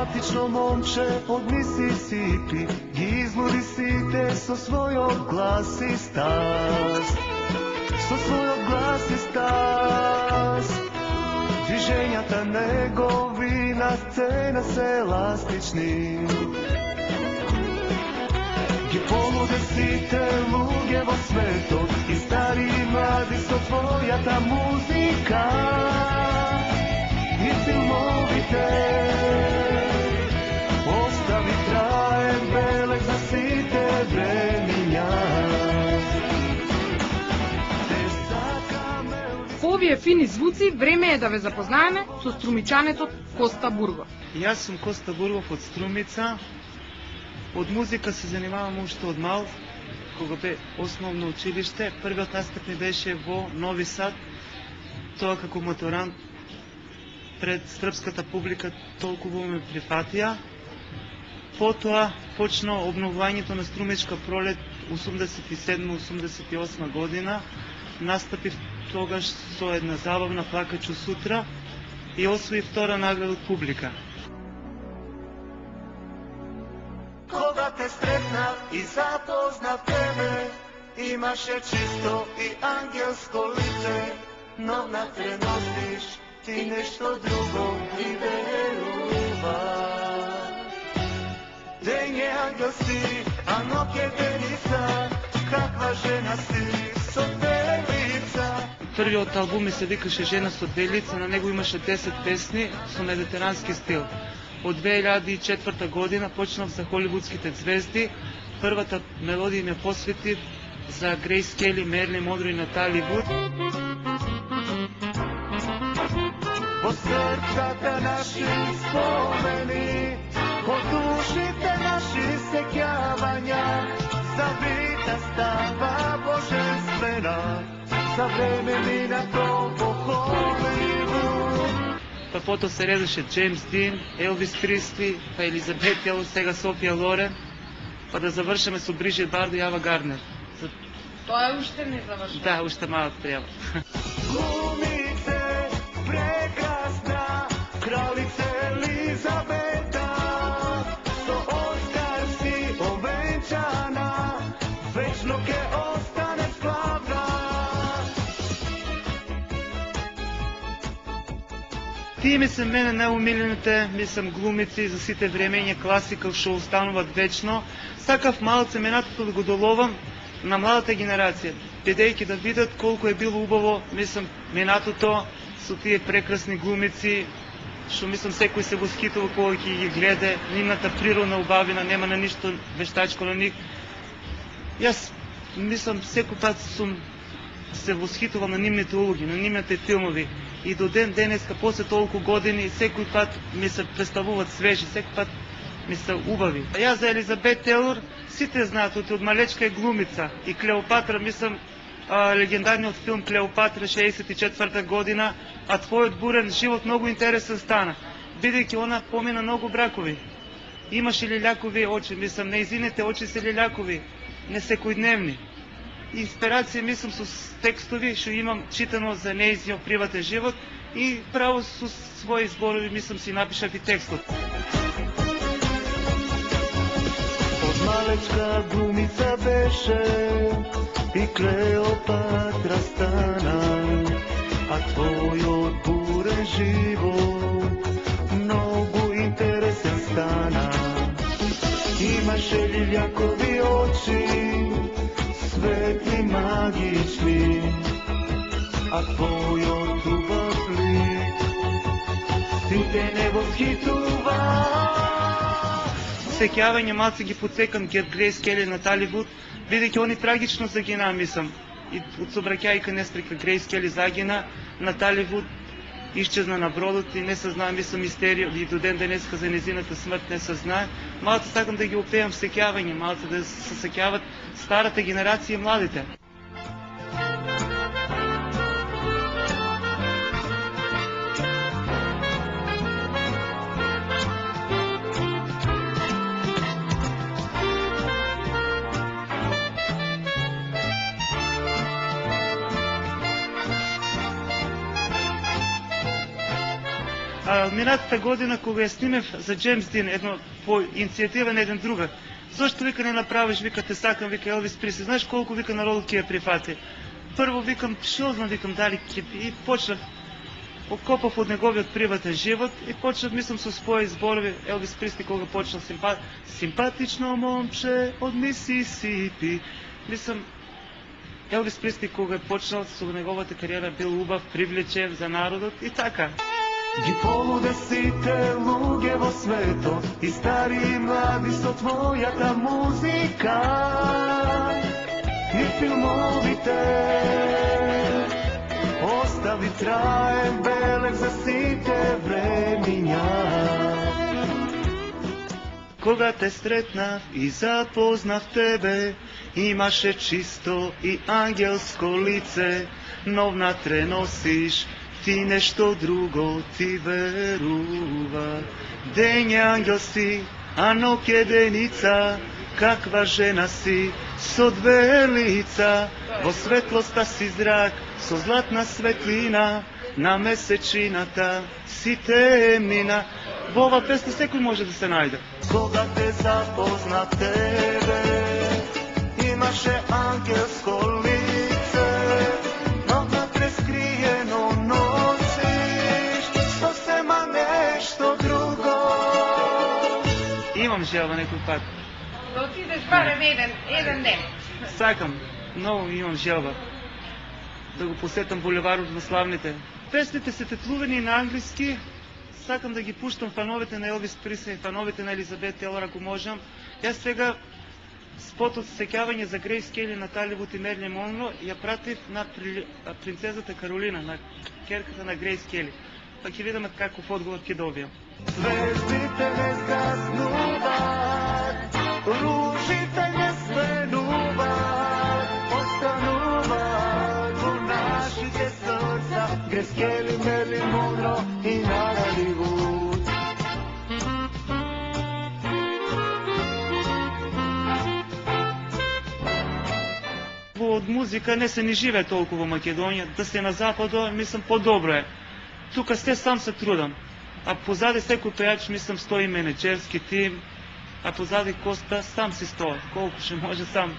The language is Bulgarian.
Simpatično momče od Mississippi gi izludi site so svojog glasi stas. So svojog glasi stas. Dviženjata njegovi na scena se elastični. Gi ponude site lugevo sveto i stari i mladi so tvoja ta muzika. I filmovite ostavi traje belek za site vreminja. По овие фини звуци, време е да ве запознаеме со струмичанецот Коста Бургов. Јас сум Коста Бургов од Струмица. Од музика се занимавам уште од мал, кога бе основно училиште. Првиот настап ми беше во Нови Сад, тоа како матурант пред српската публика толкова ме прифатија. Потоа почна обновувањето на Струмичка пролет 87-88 година. Настапив тогаш со една забавна Плакачу сутра и освои втора награда од публика. Кога те сретнав и запознав тебе, имаше чисто и ангелско лице, но натре носиш ти нешто друго и верува. Ден е ангел си, а ноќ е девица, каква жена си со две лица. Првиот албум ми се викаше Жена со две лица, на него имаше 10 песни со медитерански стил. Од 2004 година почнав за холивудските звезди. Првата мелодија ми посветив за Грейс Кели, Мерли Монро и Натали Вуд. Во срцата наши спомени, во душите наши сеќавања, забита става божествена, за време минато во Холивуд. Па потоа се редеше Джеймс Дин, Елвис Присли, па Елизабет Тейлор, сега Софија Лорен, па да завршиме со Брижит Бардо и Ава Гарднер. Тоа уште не завршува. Да, уште малку треба. Глумице прекрасна, кралица Елизабета, со Оскар си овенчана, вечно ке остане славна. Тие ми се мене најумилените, мислам глумици за сите времења, класика што остануваат вечно. Сакав малце менатото да го доловам на младата генерација, бидејќи да видат колку е било убаво, мислам, минатото со тие прекрасни глумици, што мислам секој се восхитува кога ќе ги гледа, нивната природна убавина, нема на ништо вештачко на нив. Јас мислам секој пат сум се восхитувал на нивните улоги, на нивните филмови и до ден денеска после толку години секој пат ми се представуваат свежи, секој пат ми се убави. Јас за Елизабет Тейлор сите знаат, од малечка е глумица и Клеопатра, мислам, легендарниот филм Клеопатра 64 година, а твојот бурен живот многу интересен стана, бидејќи она помина многу бракови. Имаше лилјакови очи, мислам, неизините очи се лилјакови, не секојдневни. Инспирација, мислам, со текстови што имам читано за неизиот приватен живот и право со своји зборови, мислам, си напишав и текстот. Од малечка глумица беше и Клеопатра стана, а твојот бурен живот многу интересен стана. Имаше лилјакови очи, светли магични, а твојот убав лик сите не восхитува. Сеќавање малце ги подсекам ги од Грейс Кели, Натали Вуд, бидејќи они трагично загина, мислам. И од собраќајка неспрека Грейс Кели загина, Натали Вуд исчезна на бродот и не се знае, мислам, мистерија и до ден денеска за незината смрт не се знае. Малце сакам да ги опеам сеќавање, малце да се сеќават старата генерација и младите. Минатата година, кога ја снимев за Джеймс Дин, едно по иницијатива на еден друга, зашто вика не направиш, вика те сакам, вика Елвис Пресли, знаеш колку вика народот ќе ја прифати. Прво викам, шо знам, викам дали ќе, и почнав, окопав од неговиот приватен живот и почнав, мислам, со своји зборови. Елвис Пресли кога почнал симпатично момче од Мисисипи, мислам, Елвис Пресли кога почнал со неговата кариера бил убав, привлечен за народот и така. Ги полуде сите луѓе во светот, и стари и млади со твојата музика. И филмовите остави траен белег за сите времиња. Кога те сретнав и запознав тебе, имаше чисто и ангелско лице, но внатре носиш ти нешто друго, ти верува. Ден е ангел си, а ноќ е деница, каква жена си, со две лица. Во светлоста си зрак, со златна светлина, на месечината си темнина. Во ова песна секој може да се најде. Кога те запозна тебе, имаше ангелско лице, но внатре скриено носиш сосема нешто друго. Имам желба некој пат. Да отидеш барем еден ден. Сакам, многу имам желба да го посетам булеварот на славните. Песните се тетлувани на англиски. Сакам да ги пуштам фановите на Елвис Пресли, фановите на Елизабет Тейлор, ако можам. Јас сега спотот сеќавање за Грейс Кели, Натали Вуд и Мерлин Монро ја пратив на принцезата Каролина, на керката на Грейс Кели. Па ќе видиме каков одговор ќе добијам. Звездите не згаснуваат, ружите не свенуваат, остануваат во нашите срца. Грейс Кели, Мерлин Монро и Натали Вуд. Од музика не се ни живее толку во Македонија, да се на западо, мислам, подобро е. Тука се сам се трудам. А позади секој пејач, мислам, стои менеджерски тим, а позади Коста сам си стои, колку ще може сам.